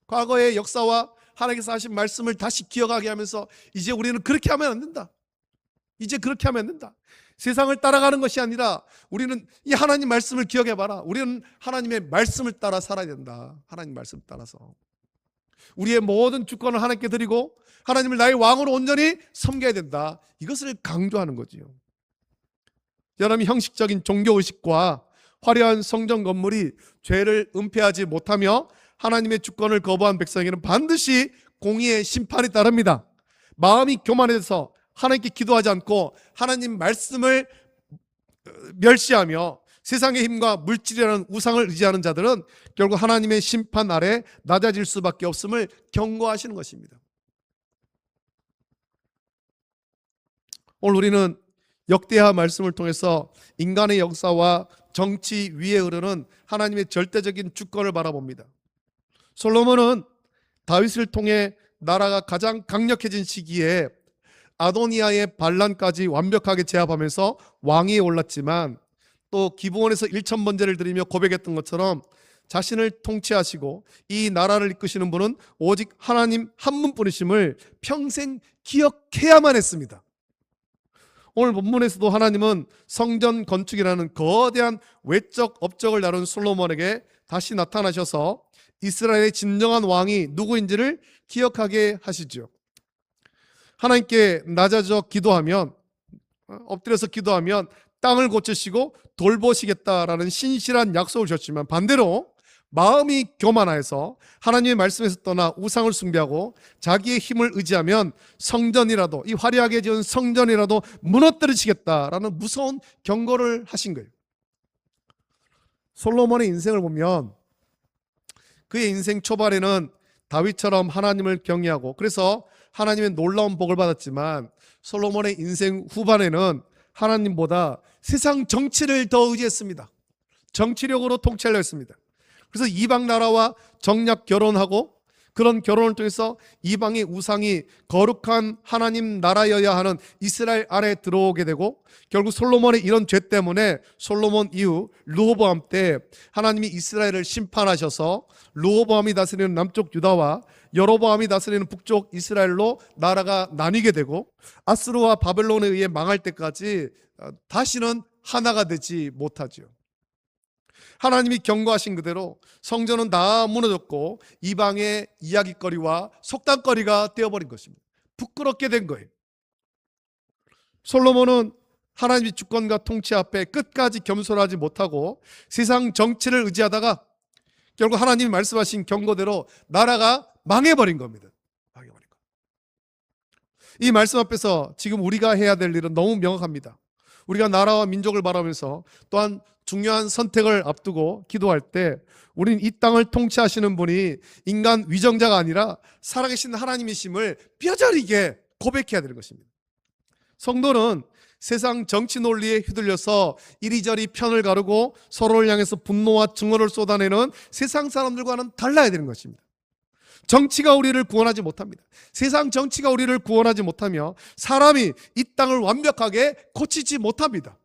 과거의 역사와 하나님께서 하신 말씀을 다시 기억하게 하면서 이제 우리는 그렇게 하면 안 된다. 이제 그렇게 하면 안 된다. 세상을 따라가는 것이 아니라 우리는 이 하나님 말씀을 기억해봐라. 우리는 하나님의 말씀을 따라 살아야 된다. 하나님 말씀 따라서 우리의 모든 주권을 하나님께 드리고 하나님을 나의 왕으로 온전히 섬겨야 된다. 이것을 강조하는 거지요. 여러분, 형식적인 종교의식과 화려한 성전 건물이 죄를 은폐하지 못하며 하나님의 주권을 거부한 백성에게는 반드시 공의의 심판이 따릅니다. 마음이 교만해서 하나님께 기도하지 않고 하나님 말씀을 멸시하며 세상의 힘과 물질이라는 우상을 의지하는 자들은 결국 하나님의 심판 아래 낮아질 수밖에 없음을 경고하시는 것입니다. 오늘 우리는 역대하 말씀을 통해서 인간의 역사와 정치 위에 흐르는 하나님의 절대적인 주권을 바라봅니다. 솔로몬은 다윗을 통해 나라가 가장 강력해진 시기에 아도니아의 반란까지 완벽하게 제압하면서 왕위에 올랐지만 또 기브온에서 1000번제를 드리며 고백했던 것처럼 자신을 통치하시고 이 나라를 이끄시는 분은 오직 하나님 한 분뿐이심을 평생 기억해야만 했습니다. 오늘 본문에서도 하나님은 성전 건축이라는 거대한 외적 업적을 다룬 솔로몬에게 다시 나타나셔서 이스라엘의 진정한 왕이 누구인지를 기억하게 하시죠. 하나님께 낮아져 기도하면, 엎드려서 기도하면 땅을 고치시고 돌보시겠다라는 신실한 약속을 주셨지만 반대로 마음이 교만하여서 하나님의 말씀에서 떠나 우상을 숭배하고 자기의 힘을 의지하면 성전이라도, 이 화려하게 지은 성전이라도 무너뜨리시겠다라는 무서운 경고를 하신 거예요. 솔로몬의 인생을 보면 그의 인생 초반에는 다윗처럼 하나님을 경외하고 그래서 하나님의 놀라운 복을 받았지만, 솔로몬의 인생 후반에는 하나님보다 세상 정치를 더 의지했습니다. 정치력으로 통치하려 했습니다. 그래서 이방 나라와 정략 결혼하고, 그런 결혼을 통해서 이방의 우상이 거룩한 하나님 나라여야 하는 이스라엘 안에 들어오게 되고, 결국 솔로몬의 이런 죄 때문에 솔로몬 이후 르호보암 때 하나님이 이스라엘을 심판하셔서 르호보암이 다스리는 남쪽 유다와 여로보암이 다스리는 북쪽 이스라엘로 나라가 나뉘게 되고, 아스루와 바벨론에 의해 망할 때까지 다시는 하나가 되지 못하죠. 하나님이 경고하신 그대로 성전은 다 무너졌고 이방의 이야기거리와 속담거리가 되어버린 것입니다. 부끄럽게 된 거예요. 솔로몬은 하나님의 주권과 통치 앞에 끝까지 겸손하지 못하고 세상 정치를 의지하다가 결국 하나님이 말씀하신 경고대로 나라가 망해버린 겁니다. 망해버린 거. 이 말씀 앞에서 지금 우리가 해야 될 일은 너무 명확합니다. 우리가 나라와 민족을 바라면서 또한 중요한 선택을 앞두고 기도할 때 우리는 이 땅을 통치하시는 분이 인간 위정자가 아니라 살아계신 하나님이심을 뼈저리게 고백해야 되는 것입니다. 성도는 세상 정치 논리에 휘둘려서 이리저리 편을 가르고 서로를 향해서 분노와 증오를 쏟아내는 세상 사람들과는 달라야 되는 것입니다. 정치가 우리를 구원하지 못합니다. 세상 정치가 우리를 구원하지 못하며 사람이 이 땅을 완벽하게 고치지 못합니다.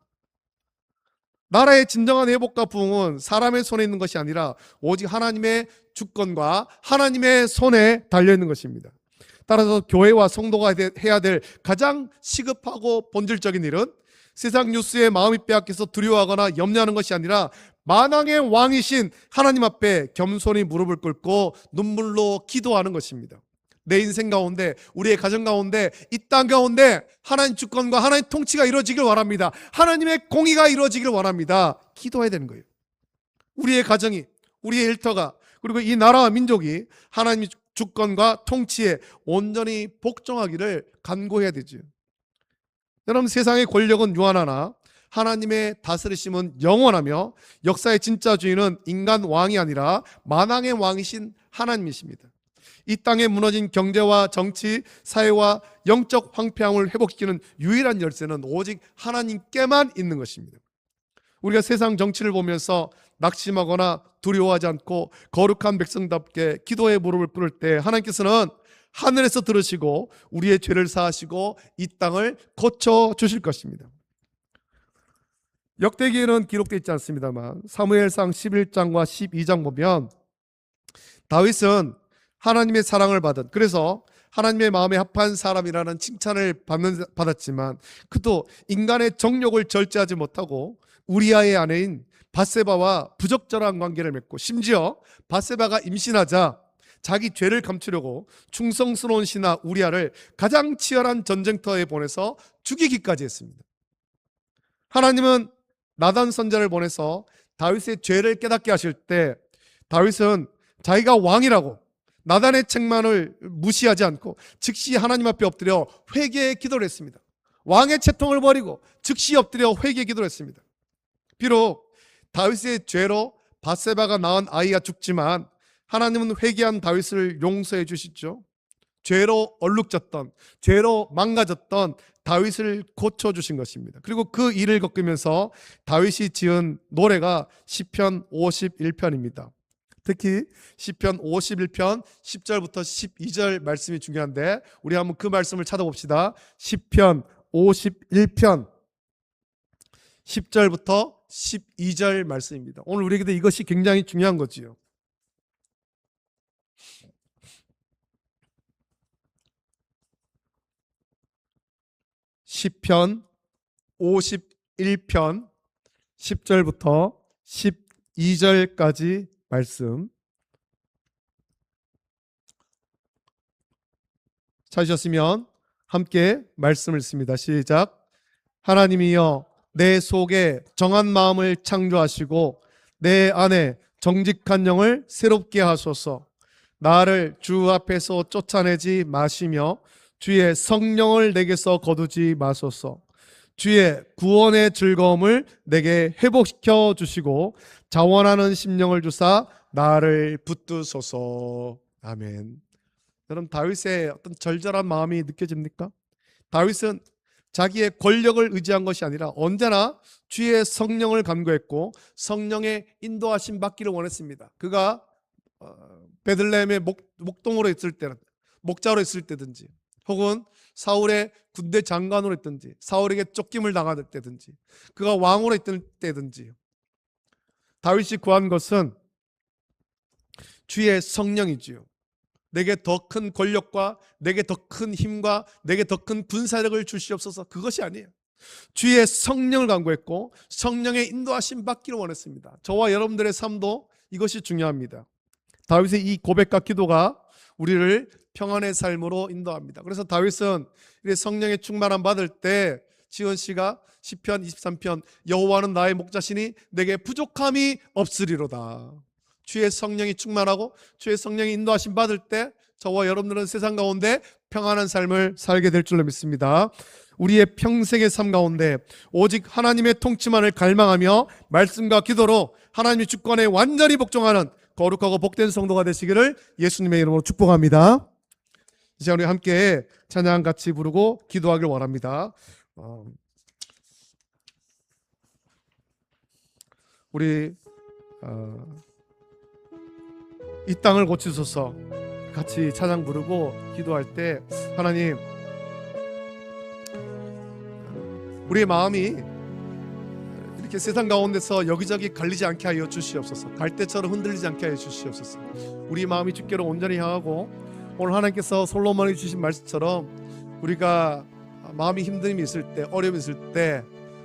나라의 진정한 회복과 부흥은 사람의 손에 있는 것이 아니라 오직 하나님의 주권과 하나님의 손에 달려있는 것입니다. 따라서 교회와 성도가 해야 될 가장 시급하고 본질적인 일은 세상 뉴스에 마음이 빼앗겨서 두려워하거나 염려하는 것이 아니라 만왕의 왕이신 하나님 앞에 겸손히 무릎을 꿇고 눈물로 기도하는 것입니다. 내 인생 가운데, 우리의 가정 가운데, 이 땅 가운데 하나님 주권과 하나님 통치가 이루어지길 원합니다. 하나님의 공의가 이루어지길 원합니다. 기도해야 되는 거예요. 우리의 가정이, 우리의 일터가, 그리고 이 나라와 민족이 하나님의 주권과 통치에 온전히 복종하기를 간구해야 되죠. 여러분, 세상의 권력은 유한하나 하나님의 다스리심은 영원하며 역사의 진짜 주인은 인간 왕이 아니라 만왕의 왕이신 하나님이십니다. 이 땅에 무너진 경제와 정치, 사회와 영적 황폐함을 회복시키는 유일한 열쇠는 오직 하나님께만 있는 것입니다. 우리가 세상 정치를 보면서 낙심하거나 두려워하지 않고 거룩한 백성답게 기도의 무릎을 꿇을 때 하나님께서는 하늘에서 들으시고 우리의 죄를 사하시고 이 땅을 고쳐주실 것입니다. 역대기에는 기록되어 있지 않습니다만 사무엘상 11장과 12장 보면 다윗은 하나님의 사랑을 받은, 그래서 하나님의 마음에 합한 사람이라는 칭찬을 받았지만 그도 인간의 정욕을 절제하지 못하고 우리아의 아내인 밧세바와 부적절한 관계를 맺고 심지어 밧세바가 임신하자 자기 죄를 감추려고 충성스러운 신하 우리아를 가장 치열한 전쟁터에 보내서 죽이기까지 했습니다. 하나님은 나단 선지자를 보내서 다윗의 죄를 깨닫게 하실 때 다윗은 자기가 왕이라고 나단의 책망을 무시하지 않고 즉시 하나님 앞에 엎드려 회개의 기도를 했습니다. 왕의 채통을 버리고 즉시 엎드려 회개의 기도를 했습니다. 비록 다윗의 죄로 밧세바가 낳은 아이가 죽지만 하나님은 회개한 다윗을 용서해 주시죠. 죄로 얼룩졌던, 죄로 망가졌던 다윗을 고쳐주신 것입니다. 그리고 그 일을 겪으면서 다윗이 지은 노래가 시편 51편입니다. 특히 시편 51편 10절부터 12절 말씀이 중요한데 우리 한번 그 말씀을 찾아봅시다. 시편 51편 10절부터 12절 말씀입니다. 오늘 우리에게도 이것이 굉장히 중요한 거지요. 시편 51편 10절부터 12절까지 말씀 찾으셨으면 함께 말씀을 읽습니다. 시작. 하나님이여 내 속에 정한 마음을 창조하시고 내 안에 정직한 영을 새롭게 하소서. 나를 주 앞에서 쫓아내지 마시며 주의 성령을 내게서 거두지 마소서. 주의 구원의 즐거움을 내게 회복시켜 주시고 자원하는 심령을 주사 나를 붙드소서. 아멘. 여러분, 다윗의 어떤 절절한 마음이 느껴집니까? 다윗은 자기의 권력을 의지한 것이 아니라 언제나 주의 성령을 간구했고 성령의 인도하심 받기를 원했습니다. 그가 베들레헴의 목동으로 있을 때는, 목자로 있을 때든지, 혹은 사울의 군대 장관으로 있든지, 사울에게 쫓김을 당할 때든지, 그가 왕으로 있던 때든지, 다윗이 구한 것은 주의 성령이지요. 내게 더 큰 권력과 내게 더 큰 힘과 내게 더 큰 군사력을 주시옵소서. 그것이 아니에요. 주의 성령을 간구했고 성령의 인도하심 받기를 원했습니다. 저와 여러분들의 삶도 이것이 중요합니다. 다윗의 이 고백과 기도가 우리를 평안의 삶으로 인도합니다. 그래서 다윗은 성령의 충만함 받을 때 지은 씨가 시편 23편 여호와는 나의 목자시니 내게 부족함이 없으리로다. 주의 성령이 충만하고 주의 성령이 인도하심 받을 때 저와 여러분들은 세상 가운데 평안한 삶을 살게 될 줄로 믿습니다. 우리의 평생의 삶 가운데 오직 하나님의 통치만을 갈망하며 말씀과 기도로 하나님의 주권에 완전히 복종하는 거룩하고 복된 성도가 되시기를 예수님의 이름으로 축복합니다. 이제 우리 함께 찬양 같이 부르고 기도하길 원합니다. 우리 이 땅을 고치소서 같이 찬양 부르고 기도할 때, 하나님, 우리의 마음이 이렇게 세상 가운데서 여기저기 갈리지 않게 하여 주시옵소서. 갈대처럼 흔들리지 않게 하여 주시옵소서. 우리 마음이 주께로 온전히 향하고 오늘 하나님께서 솔로몬이 주신 말씀처럼 우리가 마음이 힘듦이 있을 때, 어려움이 있을 때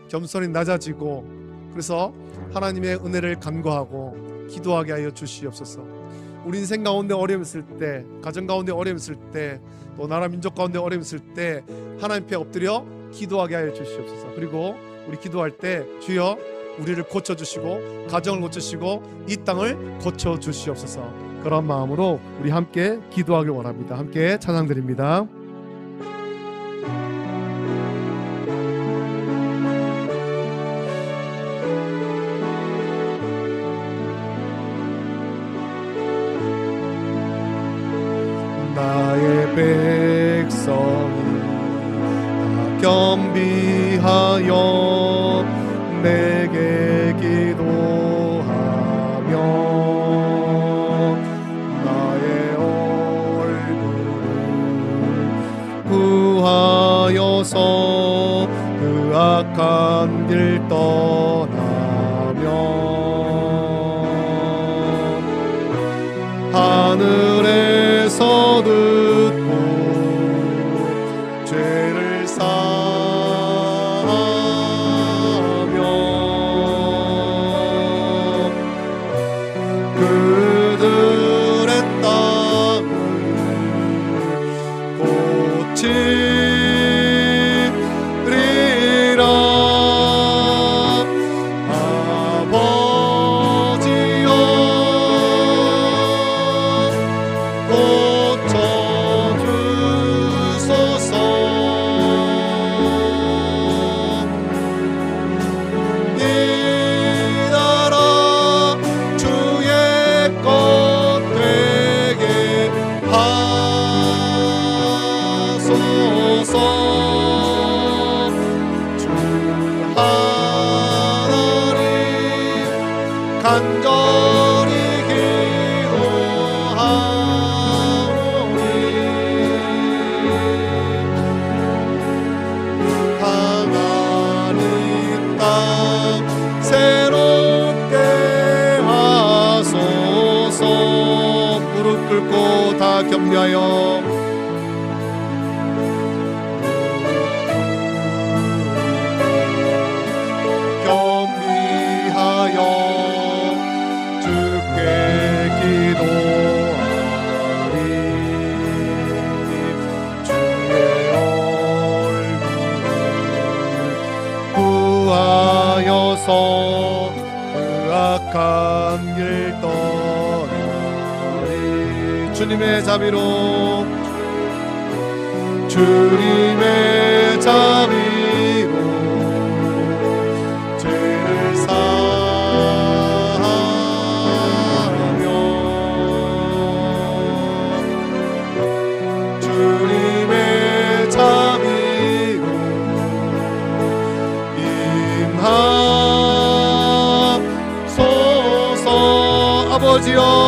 겸손히 낮아지고, 그래서 하나님의 은혜를 간구하고 기도하게 하여 주시옵소서. 우리 인생 가운데 어려움이 있을 때, 가정 가운데 어려움이 있을 때, 또 나라 민족 가운데 어려움이 있을 때 하나님 앞에 엎드려 기도하게 하여 주시옵소서. 그리고 우리 기도할 때 주여 우리를 고쳐주시고 가정을 고치시고 이 땅을 고쳐주시옵소서. 그런 마음으로 우리 함께 기도하길 원합니다. 함께 찬양 드립니다. 나의 백성이 다 겸비하여 내게 기도하며 나의 얼굴을 구하여서 그 악한 길 떠나며 하늘에서 듣고 죄를 사하며 그들의 땅을 고치리라. 아버지여 고쳐주소서. 이 나라 주의 것 되게 하소서. 주 하나님 간절히 기도하오니 하나님 땅 새롭게 하소서. 무릎 꿇고 다 격려하여 겸비하여 주께 기도하리. 주의 얼굴을 구하여서 그 악한 길 떠나리. 주님의 자비로 주님의 자비로 죄를 사하며 주님의 자비로 임하소서. 아버지여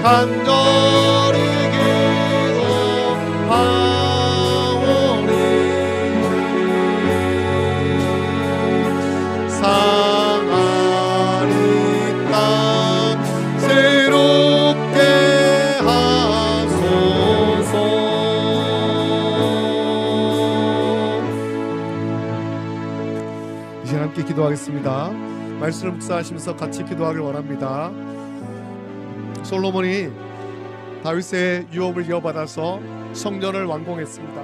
간절히 기도하오니 상하리 땅 새롭게 하소서. 이제 함께 기도하겠습니다. 말씀을 묵상하시면서 같이 기도하길 원합니다. 솔로몬이 다윗의 유업을 이어받아서 성전을 완공했습니다.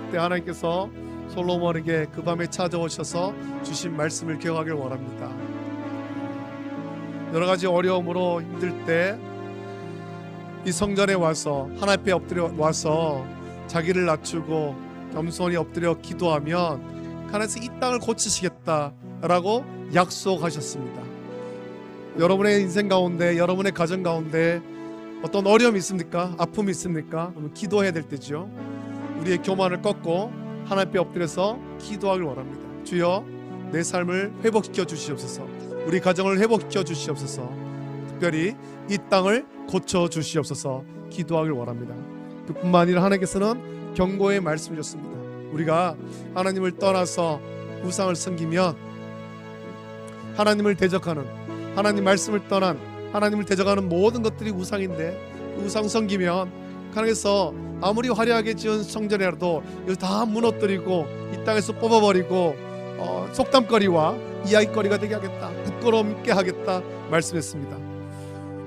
그때 하나님께서 솔로몬에게 그 밤에 찾아오셔서 주신 말씀을 기억하길 원합니다. 여러 가지 어려움으로 힘들 때 이 성전에 와서 하나님 앞에 엎드려 와서 자기를 낮추고 겸손히 엎드려 기도하면 하나님께서 이 땅을 고치시겠다라고 약속하셨습니다. 여러분의 인생 가운데, 여러분의 가정 가운데 어떤 어려움이 있습니까? 아픔이 있습니까? 그러면 기도해야 될 때죠. 우리의 교만을 꺾고 하나님 앞에 엎드려서 기도하길 원합니다. 주여, 내 삶을 회복시켜 주시옵소서. 우리 가정을 회복시켜 주시옵소서. 특별히 이 땅을 고쳐 주시옵소서. 기도하길 원합니다. 그뿐만 아니라 하나님께서는 경고의 말씀을 주셨습니다. 우리가 하나님을 떠나서 우상을 섬기면 하나님을 대적하는, 하나님 말씀을 떠난 하나님을 대적하는 모든 것들이 우상인데, 그 우상 섬기면 하나님께서 아무리 화려하게 지은 성전이라도 이걸 다 무너뜨리고 이 땅에서 뽑아버리고 속담거리와 이야기거리가 되게 하겠다, 부끄럽게 하겠다 말씀했습니다.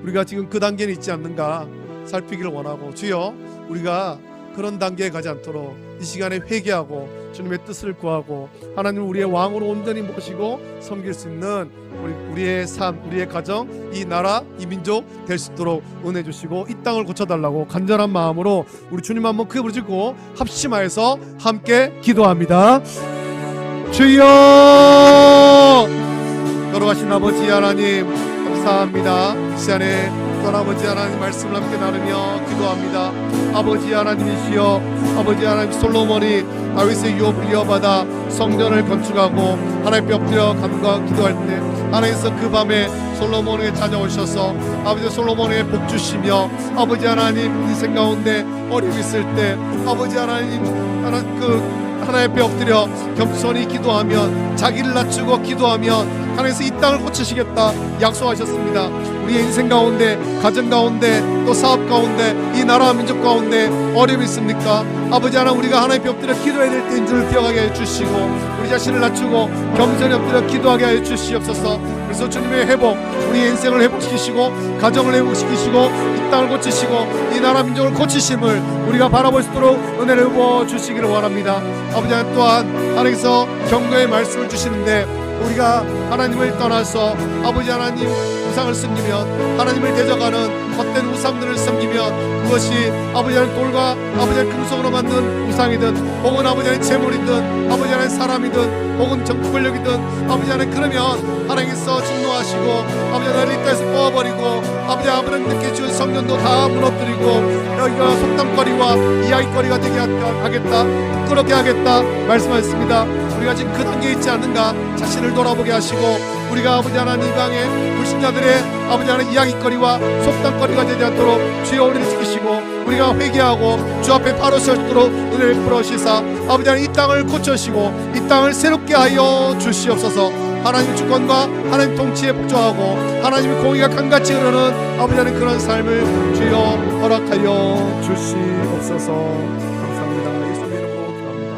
우리가 지금 그 단계는 있지 않는가 살피기를 원하고, 주여, 우리가 그런 단계에 가지 않도록 이 시간에 회개하고 주님의 뜻을 구하고 하나님을 우리의 왕으로 온전히 모시고 섬길 수 있는 우리의 삶, 우리의 가정, 이 나라, 이 민족 될 수 있도록 은혜 주시고 이 땅을 고쳐달라고 간절한 마음으로 우리 주님 한번 크게 부르짖고 합심하여서 함께 기도합니다. 주여, 걸어가신 아버지 하나님 감사합니다. 이 시간에 아버지 하나님 말씀을 함께 나누며 기도합니다. 아버지 하나님이시여, 아버지 하나님, 솔로몬이 다윗의 유업을 이어받아 성전을 건축하고 하나님 엎드려 간과 기도할 때 하나님께서 그 밤에 솔로몬에게 찾아오셔서 아버지 솔로몬에게 복 주시며, 아버지 하나님 인생 가운데 어려움이 있을 때 아버지 하나님 하나님 앞에 엎드려 겸손히 기도하면, 자기를 낮추고 기도하면 하나님께서 이 땅을 고치시겠다 약속하셨습니다. 우리의 인생 가운데, 가정 가운데, 또 사업 가운데, 이 나라와 민족 가운데 어려움이 있습니까? 아버지 하나님, 우리가 하나님 앞에 엎드려 기도해야 될 때인 줄 기억하게 해주시고 우리 자신을 낮추고 겸손히 엎드려 기도하게 해주시옵소서. 그래서 주님의 회복, 우리의 인생을 회복시키시고 가정을 회복시키시고 이 땅을 고치시고 이 나라 민족을 고치심을 우리가 바라볼 수 있도록 은혜를 부어주시기를 원합니다. 아버지 하나님, 또한 하나님께서 경고의 말씀을 주시는데, 우리가 하나님을 떠나서 아버지 하나님 우상을 섬기면, 하나님을 대적하는 헛된 우상들을 섬기면 그것이 아버지 하나님 돌과 아버지 하나님 금속으로 만든 우상이든 혹은 아버지 하나님 재물이든 아버지 하나님 사람이든 혹은 정부 권력이든 아버지 하나님, 그러면 하나님께서 진노하시고 아버지 하나님 이 땅에서 뽑아버리고 아버지 하나님 늦게 지은 성전도 다 무너뜨리고 여기가 속담거리와 이야기거리가 되게 하겠다, 부끄럽게 하겠다 말씀하셨습니다. 우리가 지금 그 단계에 있지 않는가 자신을 돌아보게 하시고, 우리가 아버지 하나님 이방의 불신자들의 아버지 하나님 이야기거리와 속담거리가 되지 않도록 주여 우리를 지키시고 우리가 회개하고 주 앞에 바로 설 수 있도록 은혜를 풀어주시사 아버지 하나님 이 땅을 고쳐주시고 이 땅을 새롭게 하여 주시옵소서. 하나님의 주권과 하나님 통치에 복종하고 하나님의 공의가 강같이 흐르는 아버지 하나님 그런 삶을 주여 허락하여 주시옵소서. 감사합니다. 예수님 이름으로 기도합니다.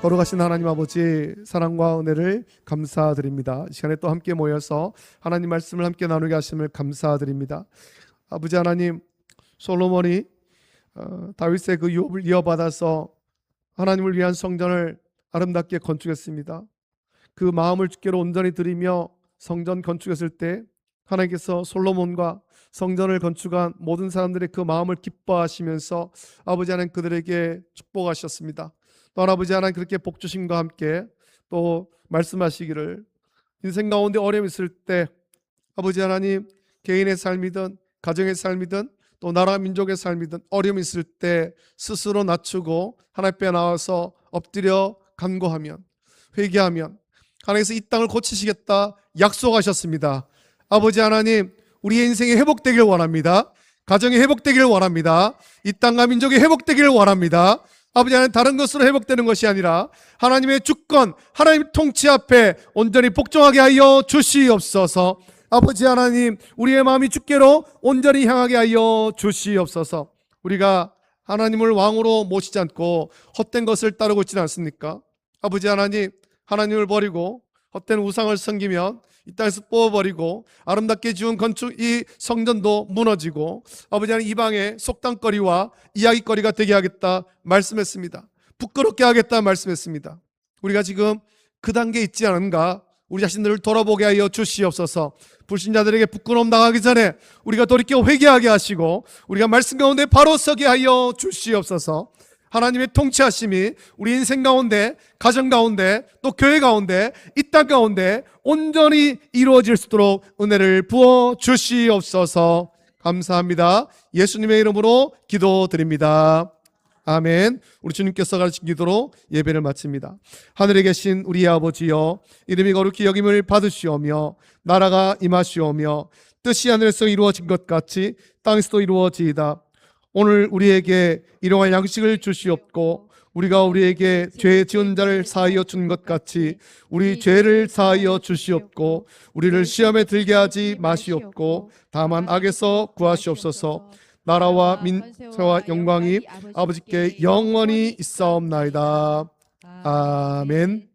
거룩하신 하나님 아버지, 사랑과 은혜를 감사드립니다. 이 시간에 또 함께 모여서 하나님 말씀을 함께 나누게 하심을 감사드립니다. 아버지 하나님, 솔로몬이 다윗의 그 유업을 이어받아서 하나님을 위한 성전을 아름답게 건축했습니다. 그 마음을 주께로 온전히 드리며 성전 건축했을 때 하나님께서 솔로몬과 성전을 건축한 모든 사람들의 그 마음을 기뻐하시면서 아버지 하나님 그들에게 축복하셨습니다. 또 아버지 하나님 그렇게 복 주심과 함께 또 말씀하시기를, 인생 가운데 어려움이 있을 때 아버지 하나님 개인의 삶이든 가정의 삶이든 또 나라 민족의 삶이든 어려움이 있을 때 스스로 낮추고 하나님 앞에 나와서 엎드려 간구하면, 회개하면 하나님께서 이 땅을 고치시겠다 약속하셨습니다. 아버지 하나님, 우리의 인생이 회복되길 원합니다. 가정이 회복되길 원합니다. 이 땅과 민족이 회복되길 원합니다. 아버지 하나님, 다른 것으로 회복되는 것이 아니라 하나님의 주권, 하나님의 통치 앞에 온전히 복종하게 하여 주시옵소서. 아버지 하나님, 우리의 마음이 주께로 온전히 향하게 하여 주시옵소서. 우리가 하나님을 왕으로 모시지 않고 헛된 것을 따르고 있지는 않습니까? 아버지 하나님, 하나님을 버리고 헛된 우상을 섬기면 이 땅에서 뽑아버리고 아름답게 지은 건축 이 성전도 무너지고 아버지 하나님 이방의 속담거리와 이야기거리가 되게 하겠다 말씀했습니다. 부끄럽게 하겠다 말씀했습니다. 우리가 지금 그 단계에 있지 않은가, 우리 자신들을 돌아보게 하여 주시옵소서. 불신자들에게 부끄러움 당하기 전에 우리가 돌이켜 회개하게 하시고 우리가 말씀 가운데 바로 서게 하여 주시옵소서. 하나님의 통치하심이 우리 인생 가운데, 가정 가운데, 또 교회 가운데, 이 땅 가운데 온전히 이루어질 수 있도록 은혜를 부어 주시옵소서. 감사합니다. 예수님의 이름으로 기도드립니다. 아멘. 우리 주님께서 가르친 기도로 예배를 마칩니다. 하늘에 계신 우리 아버지여, 이름이 거룩히 여김을 받으시오며 나라가 임하시오며 뜻이 하늘에서 이루어진 것 같이 땅에서도 이루어지이다. 오늘 우리에게 일용할 양식을 주시옵고 우리가 우리에게 죄 지은 자를 사하여 준 것 같이 우리 죄를 사하여 주시옵고 우리를 시험에 들게 하지 마시옵고 다만 악에서 구하시옵소서. 나라와 민세와 영광이 아버지께 영원히 있사옵나이다. 아멘.